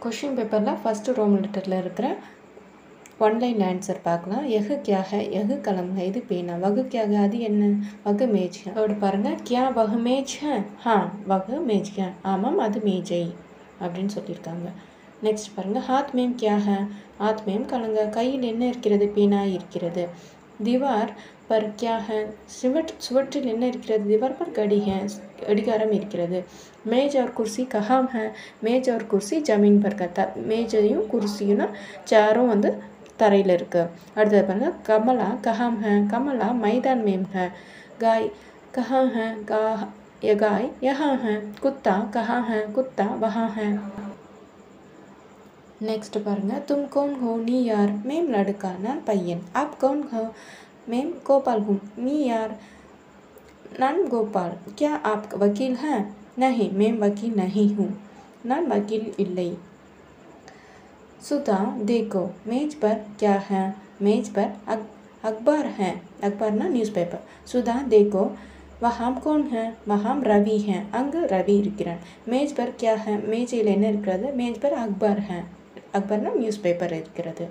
question paper first रोम letter one line answer पाकलाम यह क्या है यह कलम है இது பேனா वह क्या है அது என்ன वह मेज है और பாருங்க क्या वह मेज है हाँ वह मेज है ஆமாம் அது மேஜை அப்படினு சொல்லிருக்காங்க नेक्स्ट பாருங்க हाथ में क्या है हाथ में கலங்க கையில் என்ன இருக்கிறது பேனா இருக்கிறது दीवार पर क्या है சுவற்றில் என்ன இருக்கிறது दीवार पर घड़ी है घड़ियाரம் இருக்கிறது मेज और कुर्सी कहाँ है मेज और कुर्सी जमीन पर करता मेजையும் कुर्सीயும் चारों வந்து தரையில இருக்கு அடுத்து பாருங்க कमला कहाँ है कमला मैदान में है गाय कहाँ है गाय यहाँ है कुत्ता कहाँ है कुत्ता वहाँ है नेक्स्ट பாருங்க तुम कौन हो நீ யார் मैं लड़का நான் பையன் आप कौन हो मैं गोपाल हूँ நீ யார் நான் गोपाल क्या आप वकील हैं नहीं मैं वकील नहीं हूँ நான் वकील இல்லை सुधा देखो मेज पर क्या है मेज पर अखबार है अखबार ना न्यूज़पेपर सुधा देखो वहाँ कौन है वहाँ रवि है अंग रवि இருக்கிறான் मेज पर क्या है மேஜையில் என்ன இருக்கிறது मेज पर अखबार है अखबार ना न्यूज़पेपर இருக்கிறது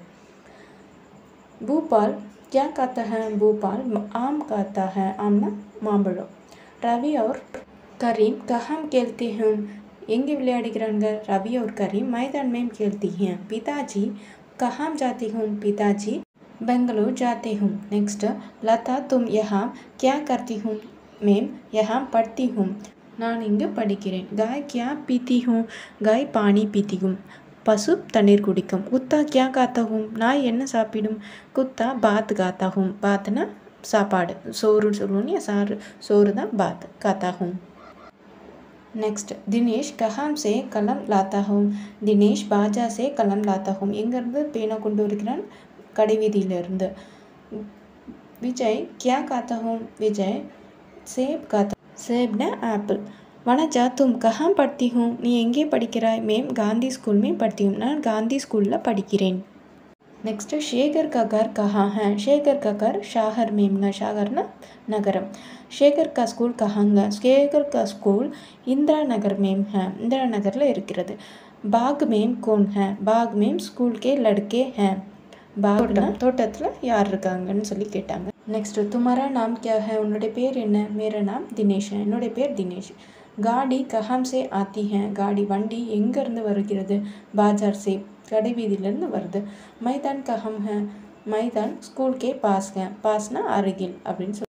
भोपाल क्या खाता है भोपाल आम खाता है आम ना मांबழம் रवि और करीम कहाँ खेलते हैं எங்கே விளையாடுகிறாங்க रवि और करीम मैदान में खेलती हैं पिताजी कहाँ जाते हैं पिताजी बेंगलुरु जाते हूँ नेक्स्ट लता तुम यहाँ क्या करती हूँ मैं यहाँ पढ़ती हूँ நான் இங்கு படிக்கிறேன் गाय क्या पीती हूँ गाय पानी पीती हूँ पशु तண்ணீர் குடிக்கும் कुत्ता क्या खाता हूँ நாய் என்ன சாப்பிடும் कुत्ता भात खाता हूँ भातना சாப்பாடு சோறுன்னு சொல்லுவோம் சாறு சோறு தான் भात खाता हूँ नेक्स्ट दिनेश कहाँ से कलम लाता हूँ दिनेश बाजा से कलम लाता हूँ எங்கிருந்து பேனா கொண்டு வருகிறான் கடைவீதியிலிருந்து विजय क्या खाता हूँ विजय सेब खाता सेब ना एप्पल वनजा तुम कहाँ पढ़ती हूँ நீ எங்கே படிக்கிறாய் मैं गांधी स्कूल में पढ़ती हूँ நான் गांधी स्कूल படிக்கிறேன் नेक्स्ट शेखर का घर कहाँ है शेखर का घर शाहर में शाहर ना नगरम शेखर का स्कूल कहाँ है शेखर का स्कूल इंदिरा नगर में है इंदिरा नगर இருக்கிறது बाग में कौन है बाग में स्कूल के लड़के हैं बाग தோட்டத்தில் யார் இருக்காங்கன்னு சொல்லி கேட்டாங்க नेक्स्ट तुम्हारा नाम क्या है உன்னுடைய பேர் என்ன मेरा नाम दिनेश है என்னுடைய பேர் दिनेश गाड़ी कहाँ से आती है गाड़ी வண்டி எங்க இருந்து வருகிறது बाजार से கடைவீதியிலிருந்து வருது मैदान कहाँ है मैदान स्कूल के पास है पासना அருகில் அப்படின்னு